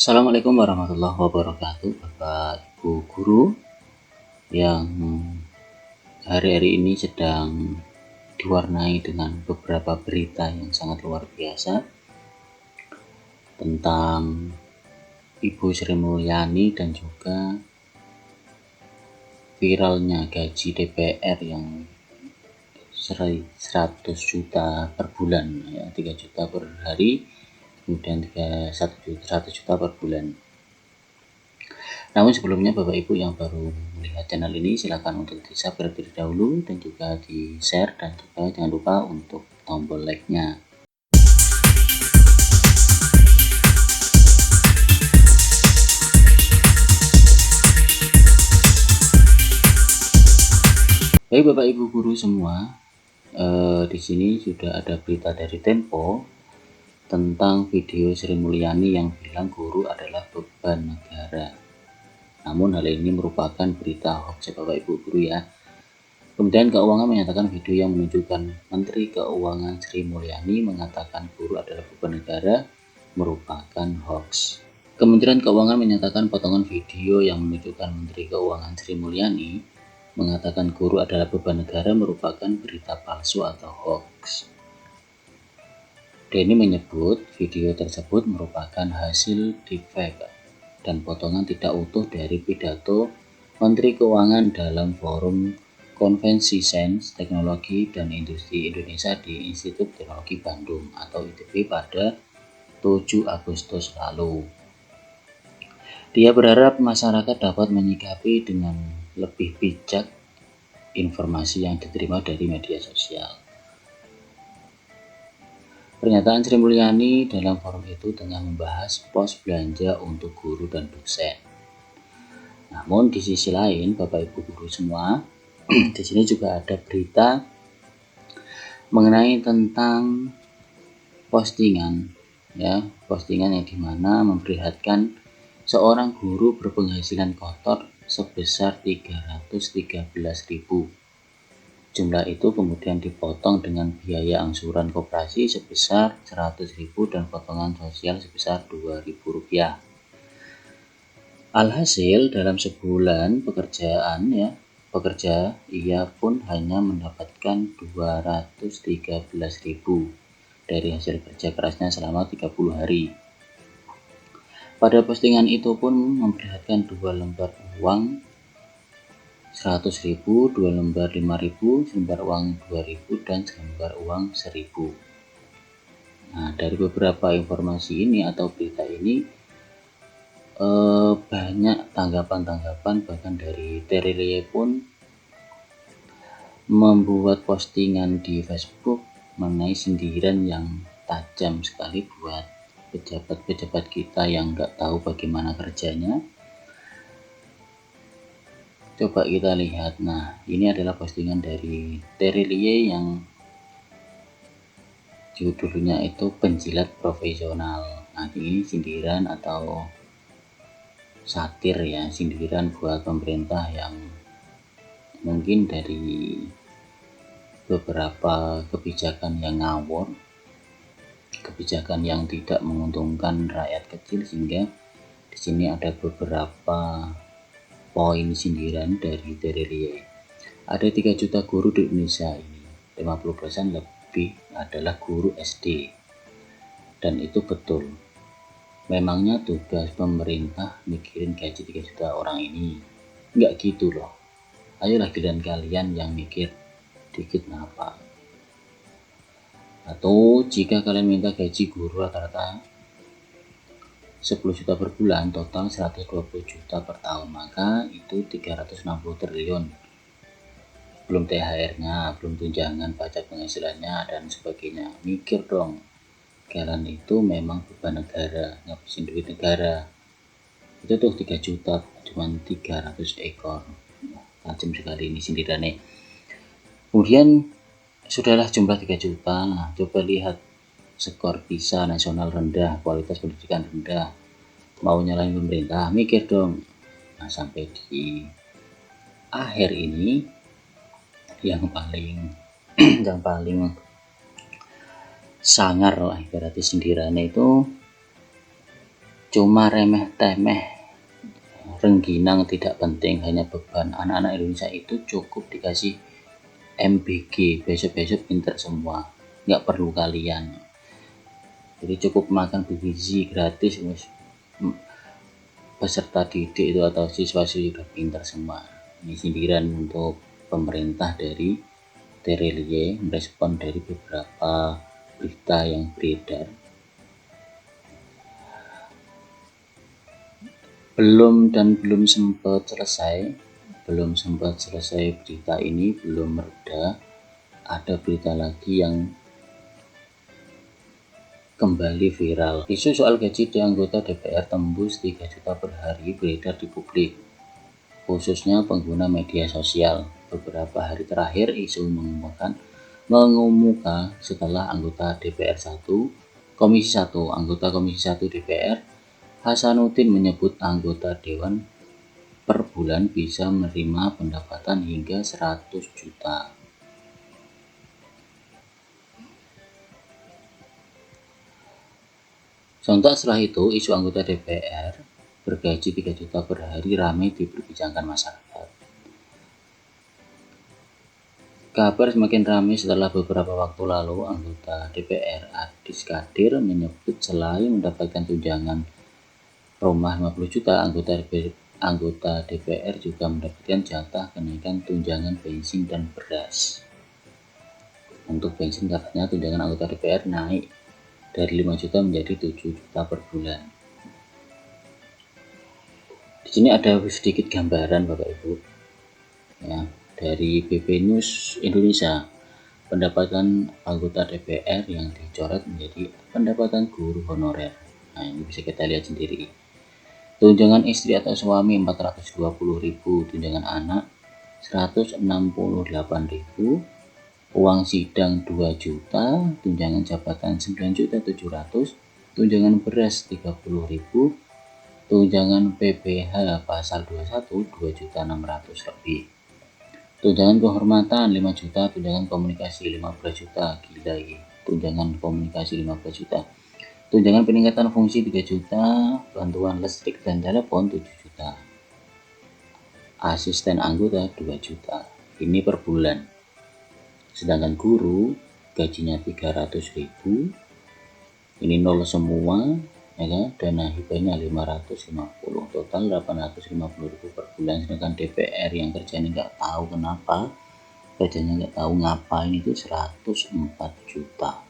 Assalamualaikum warahmatullahi wabarakatuh, Bapak Ibu Guru yang hari-hari ini sedang diwarnai dengan beberapa berita yang sangat luar biasa tentang Ibu Sri Mulyani dan juga viralnya gaji DPR yang 100 juta per bulan, ya, 3 juta per hari, kemudian 100 juta per bulan. Namun sebelumnya Bapak Ibu yang baru melihat channel ini, silakan untuk di-subscribe terlebih dahulu dan juga di-share, dan juga jangan lupa untuk tombol like-nya. Baik Bapak Ibu guru semua, di sini sudah ada berita dari Tempo tentang video Sri Mulyani yang bilang guru adalah beban negara. Namun hal ini merupakan berita hoax ya Bapak Ibu guru ya. Kementerian Keuangan menyatakan video yang menunjukkan Menteri Keuangan Sri Mulyani mengatakan guru adalah beban negara merupakan hoax. Kementerian Keuangan menyatakan potongan video yang menunjukkan Menteri Keuangan Sri Mulyani mengatakan guru adalah beban negara merupakan berita palsu atau hoax. Denny menyebut video tersebut merupakan hasil deepfake dan potongan tidak utuh dari pidato Menteri Keuangan dalam forum Konvensi Sains, Teknologi, dan Industri Indonesia di Institut Teknologi Bandung atau ITB pada 7 Agustus lalu. Dia berharap masyarakat dapat menyikapi dengan lebih bijak informasi yang diterima dari media sosial. Pernyataan Sri Mulyani dalam forum itu tengah membahas pos belanja untuk guru dan dosen. Namun di sisi lain, Bapak Ibu guru semua, di sini juga ada berita mengenai tentang postingan yang dimana memperlihatkan seorang guru berpenghasilan kotor sebesar 313.000. Jumlah itu kemudian dipotong dengan biaya angsuran koperasi sebesar 100.000 dan potongan sosial sebesar Rp2.000. Alhasil dalam sebulan pekerja ia pun hanya mendapatkan 213.000 dari hasil kerja kerasnya selama 30 hari. Pada postingan itu pun memperlihatkan 2 lembar uang 100.000, 2 lembar 5.000, selembar uang 2.000, dan selembar uang 1.000. Nah, dari beberapa informasi ini atau berita ini banyak tanggapan, bahkan dari Terilie pun membuat postingan di Facebook mengenai sindiran yang tajam sekali buat pejabat-pejabat kita yang nggak tahu bagaimana kerjanya. Coba kita lihat. Nah, ini adalah postingan dari Terilie yang judulnya itu penjilat profesional. Nah, ini sindiran atau satir ya, sindiran buat pemerintah yang mungkin dari beberapa kebijakan yang ngawur, kebijakan yang tidak menguntungkan rakyat kecil, sehingga di sini ada beberapa poin sindiran dari Terilie. Ada 3 juta guru di Indonesia ini, 50% lebih adalah guru SD. Dan itu betul. Memangnya tugas pemerintah mikirin gaji 3 juta orang ini? Enggak gitu loh. Ayolah kalian yang mikir dikit kenapa. Atau jika kalian minta gaji guru rata-rata 10 juta per bulan, total 120 juta per tahun, maka itu 360 triliun. Belum THR-nya, belum tunjangan pajak penghasilannya, dan sebagainya. Mikir dong, kalian itu memang beban negara, ngabisin duit negara. Itu tuh 3 juta, cuman 300 ekor. Tajam sekali ini sindirannya. Kemudian sudahlah jumlah 3 juta. Nah, coba lihat skor PISA nasional rendah, kualitas pendidikan rendah, mau nyalain pemerintah, mikir dong. Nah, sampai di akhir ini yang paling yang paling sangar lah ibaratnya sindirannya itu cuma remeh-temeh, rengginang, tidak penting, hanya beban. Anak-anak Indonesia itu cukup dikasih MBG, besok-besok pinter semua, nggak perlu kalian. Jadi cukup makan bergizi gratis, peserta didik itu atau siswa-siswi sudah pinter semua. Ini sindiran untuk pemerintah dari Terelie merespon dari beberapa berita yang beredar. Belum sempat selesai berita ini, belum mereda, ada berita lagi yang kembali viral. Isu soal gaji di anggota DPR tembus 3 juta per hari beredar di publik, khususnya pengguna media sosial. Beberapa hari terakhir isu mengemuka setelah anggota DPR 1, anggota Komisi 1 DPR Hasanuddin menyebut anggota dewan per bulan bisa menerima pendapatan hingga 100 juta. Sontak setelah itu, isu anggota DPR bergaji 3 juta per hari ramai diperbincangkan masyarakat. Kabar semakin ramai setelah beberapa waktu lalu anggota DPR Adis Kadir menyebut selain mendapatkan tunjangan rumah 50 juta, anggota DPR juga mendapatkan jatah kenaikan tunjangan bensin dan beras. Untuk bensin katanya tunjangan anggota DPR naik dari 5 juta menjadi 7 juta per bulan. Di sini ada sedikit gambaran Bapak Ibu. Ya, dari BP News Indonesia, pendapatan anggota DPR yang dicoret menjadi pendapatan guru honorer. Nah, ini bisa kita lihat sendiri. Tunjangan istri atau suami 420.000, tunjangan anak 168.000, uang sidang 2 juta, tunjangan jabatan 9.700.000, tunjangan beras 30.000, tunjangan PPh pasal 21 2.600.000 lebih. Tunjangan kehormatan 5 juta, tunjangan komunikasi 15 juta, gila ya. Tunjangan komunikasi 15 juta. Tunjangan peningkatan fungsi 3 juta, bantuan listrik dan telepon 7 juta. Asisten anggota 2 juta. Ini per bulan. Sedangkan guru gajinya 300.000. Ini nol semua, ya kan? Dana hibahnya 550, total 850.000 per bulan. Sedangkan DPR yang kerjanya nggak tahu kenapa, kerjanya nggak tahu ngapain itu 104 juta.